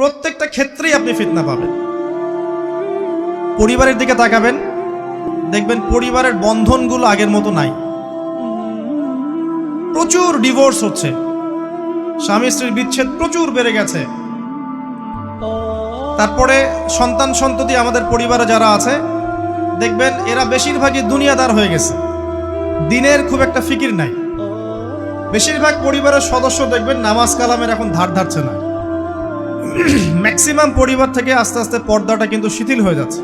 প্রত্যেকটা ক্ষেত্রেই আপনি ফিতনা পাবেন। পরিবারের দিকে তাকাবেন, দেখবেন পরিবারের বন্ধনগুলো আগের মতো নাই। প্রচুর ডিভোর্স হচ্ছে, স্বামী স্ত্রীর বিচ্ছেদ প্রচুর বেড়ে গেছে। তারপরে সন্তান সন্ততি আমাদের পরিবারে যারা আছে, দেখবেন এরা বেশিরভাগই দুনিয়াদার হয়ে গেছে, দিনের খুব একটা ফিকির নাই। বেশিরভাগ পরিবারের সদস্য দেখবেন নামাজ কালামের এখন ধার ধারছে না। ম্যাক্সিমাম পরিবার থেকে আস্তে আস্তে পর্দাটা কিন্তু শিথিল হয়ে যাচ্ছে।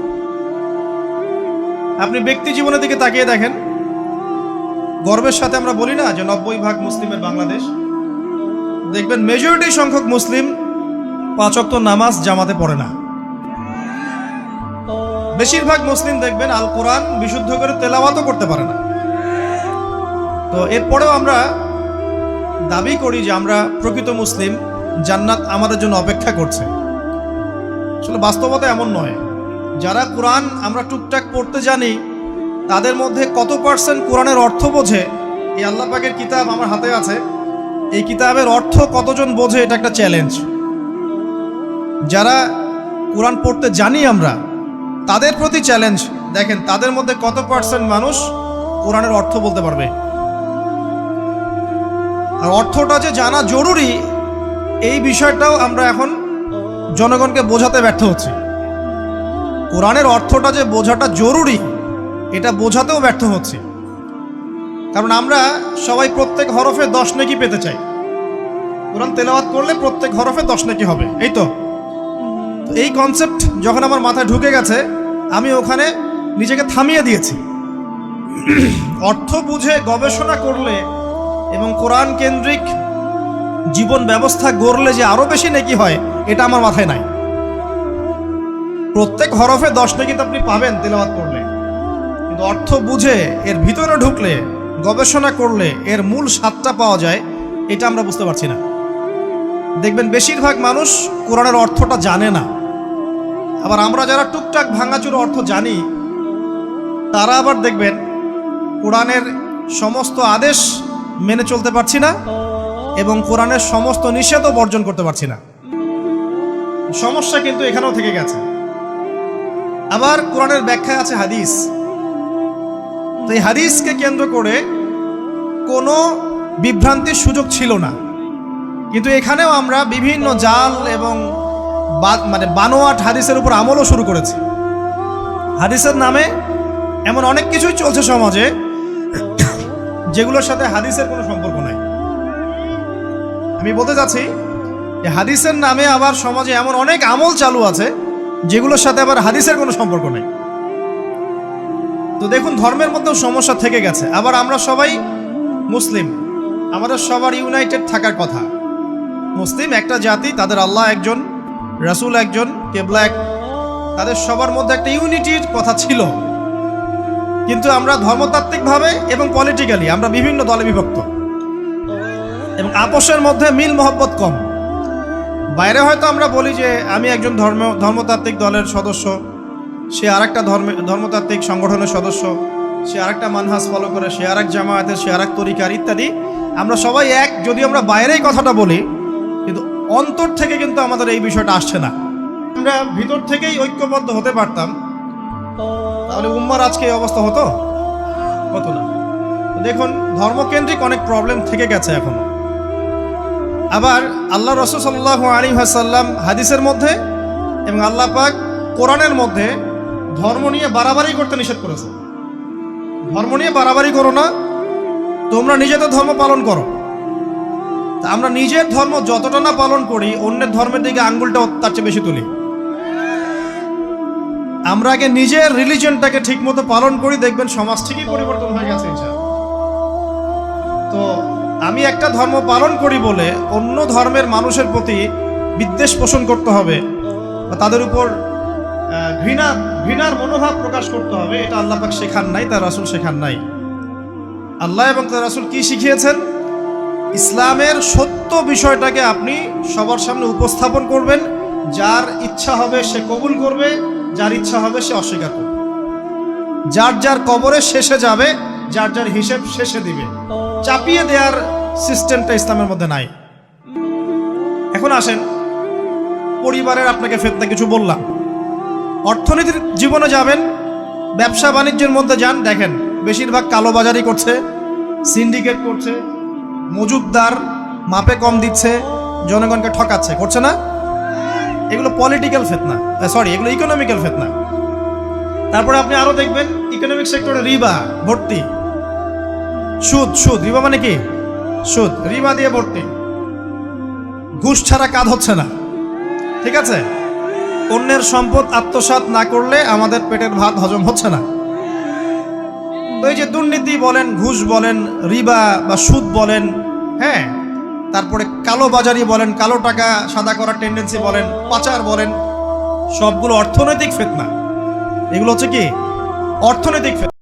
আপনি ব্যক্তি জীবনের দিকে তাকিয়ে দেখেন, গর্বের সাথে আমরা বলি না যে 90% মুসলিমের বাংলাদেশ, দেখবেন মেজরিটি সংখ্যক মুসলিম 5 ওয়াক্ত নামাজ জামাতে পড়ে না। বেশিরভাগ মুসলিম দেখবেন আল কোরআন বিশুদ্ধ করে তেলাওয়াতও করতে পারে না। তো এরপরেও আমরা দাবি করি যে আমরা প্রকৃত মুসলিম, জান্নাত আমাদের জন্য অপেক্ষা করছে। আসলে বাস্তবতা এমন নয়। যারা কোরআন আমরা টুকটাক পড়তে জানি, তাদের মধ্যে কত পার্সেন্ট কোরআনের অর্থ বোঝে? এই আল্লাহ পাকের কিতাব আমার হাতে আছে, এই কিতাবের অর্থ কতজন বোঝে? এটা একটা চ্যালেঞ্জ। যারা কোরআন পড়তে জানি আমরা, তাদের প্রতি চ্যালেঞ্জ, দেখেন তাদের মধ্যে কত পার্সেন্ট মানুষ কোরআনের অর্থ বলতে পারবে। আর অর্থটা যে জানা জরুরি, এই বিষয়টাও আমরা এখন জনগণকে বোঝাতে ব্যর্থ হচ্ছি। কোরআনের অর্থটা যে বোঝাটা জরুরি, এটা বোঝাতেও ব্যর্থ হচ্ছে। কারণ আমরা সবাই প্রত্যেক হরফে 10 নেকি পেতে চাই। কোরআন তেলাওয়াত করলে প্রত্যেক হরফে 10 নেকি হবে, এই তো। এই কনসেপ্ট যখন আমার মাথায় ঢুকে গেছে, আমি ওখানে নিজেকে থামিয়ে দিয়েছি। অর্থ বুঝে গবেষণা করলে এবং কোরআন কেন্দ্রিক জীবন ব্যবস্থা গড়লে যে আরো বেশি নেকি হয়, এটা আমার মাথায় নাই। প্রত্যেক হরফে 10 নেকি তো আপনি পাবেন তেলাওয়াত করলে, কিন্তু অর্থ বুঝে এর ভিতরে ঢুকলে, গবেষণা করলে এর মূল স্বাদটা পাওয়া যায়, এটা আমরা বুঝতে পারছি না। দেখবেন বেশিরভাগ মানুষ কোরআনের অর্থটা জানে না। আবার আমরা যারা টুকটাক ভাঙাচুরো অর্থ জানি, তারা আবার দেখবেন কোরআনের সমস্ত আদেশ মেনে চলতে পারছি না এবং কোরআনের সমস্ত নিষেধও বর্জন করতে পারছি না। সমস্যা কিন্তু এখানেও থেকে গেছে। আবার কোরআনের ব্যাখ্যায় আছে হাদিস। তো এই হাদিসকে কেন্দ্র করে কোনো বিভ্রান্তির সুযোগ ছিল না, কিন্তু এখানেও আমরা বিভিন্ন জাল এবং বানোয়াট হাদিসের উপর আমলও শুরু করেছি। হাদিসের নামে এমন অনেক কিছুই চলছে সমাজে, যেগুলোর সাথে হাদিসের কোনো সম্পর্ক নাই। আমি বলতে চাচ্ছি যে হাদিসের নামে আবার সমাজে এমন অনেক আমল চালু আছে, যেগুলোর সাথে আবার হাদিসের কোনো সম্পর্ক নেই। তো দেখুন, ধর্মের মধ্যেও সমস্যা থেকে গেছে। আবার আমরা সবাই মুসলিম, আমাদের সবার ইউনাইটেড থাকার কথা। মুসলিম একটা জাতি, তাদের আল্লাহ একজন, রাসূল একজন, কেবলা এক, তাদের সবার মধ্যে একটা ইউনিটির কথা ছিল। কিন্তু আমরা ধর্মতাত্ত্বিকভাবে এবং পলিটিক্যালি আমরা বিভিন্ন দলে বিভক্ত এবং আপোষের মধ্যে মিল মহব্বত কম। বাইরে হয়তো আমরা বলি যে আমি একজন ধর্মতাত্ত্বিক দলের সদস্য, সে আরেকটা ধর্মতাত্ত্বিক সংগঠনের সদস্য, সে আরেকটা মানহাজ ফলো করে, সে আরেক জামায়াতের, সে আরেক তরিকার ইত্যাদি। আমরা সবাই এক, যদি আমরা বাইরেই কথাটা বলি, কিন্তু অন্তর থেকে কিন্তু আমাদের এই বিষয়টা আসছে না। আমরা ভিতর থেকেই ঐক্যবদ্ধ হতে পারতাম, তাহলে উম্মার আজকে এই অবস্থা হতো? হতো না। দেখুন, ধর্মকেন্দ্রিক অনেক প্রবলেম থেকে গেছে এখনো। আবার আল্লাহ রাসূল সাল্লাল্লাহু আলাইহি ওয়াসাল্লাম হাদিসের মধ্যে এবং আল্লাহ পাক কোরআনের মধ্যে ধর্ম নিয়ে বাড়াবাড়ি করতে নিষেধ করেছে। ধর্ম নিয়ে বাড়াবাড়ি করো না, তোমরা নিজেদের ধর্ম পালন করো। তা আমরা নিজের ধর্ম যতটা না পালন করি, অন্যের ধর্মের দিকে আঙ্গুলটা তার চেয়ে বেশি তুলি। আমরা আগে নিজের রিলিজিয়নটাকে ঠিক মতো পালন করি, দেখবেন সমাজ ঠিকই পরিবর্তন হয়ে গেছে ইনশাআল্লাহ। তো আমি একটা ধর্ম পালন করি বলে অন্য ধর্মের মানুষের প্রতি বিদ্বেষ পোষণ করতে হবে বা তাদের উপর ঘৃণার মনোভাব প্রকাশ করতে হবে, এটা আল্লাহ পাক শেখান নাই, তার রাসূল শেখান নাই। আল্লাহ এবং তার রাসূল কি শিখিয়েছেন? ইসলামের সত্য বিষয়টাকে আপনি সবার সামনে উপস্থাপন করবেন। যার ইচ্ছা হবে সে কবুল করবে, যার ইচ্ছা হবে সে অস্বীকার করবে। যার যার কবরে শেষে যাবে, যার যার হিসেব শেষে দিবে। চাপিয়ে দেওয়ার সিস্টেমটা ইসলামের মধ্যে নাই। এখন আসেন, পরিবারের আপনাকে ফিতনা কিছু বললাম। অর্থনীতির জীবনে যাবেন, ব্যবসা বাণিজ্যের মধ্যে যান, দেখেন বেশিরভাগ কালোবাজারি করছে, সিন্ডিকেট করছে, মজুদদার মাপে কম দিচ্ছে, জনগণকে ঠকাচ্ছে, করছে না? এগুলো পলিটিক্যাল ফিতনা, এগুলো ইকোনমিক্যাল ফিতনা। তারপরে আপনি আরো দেখবেন ইকোনমিক সেক্টরে রিবা ভর্তি, সুদ রিবা মানে কি? সুদ, রিবা দিয়ে ভর্তি, ঘুষ ছাড়া কাজ হচ্ছে না। ঠিক আছে, অন্যের সম্পদ আত্মসাৎ না করলে আমাদের পেটের ভাত হজম হচ্ছে না। ওই যে দুর্নীতি বলেন, ঘুষ বলেন, রিবা বা সুদ বলেন, হ্যাঁ, তারপরে কালো বাজারি বলেন, কালো টাকা সাদা করার টেন্ডেন্সি বলেন, পাচার বলেন, সবগুলো অর্থনৈতিক ফিতনা। এগুলো হচ্ছে কি? অর্থনৈতিক ফিতনা।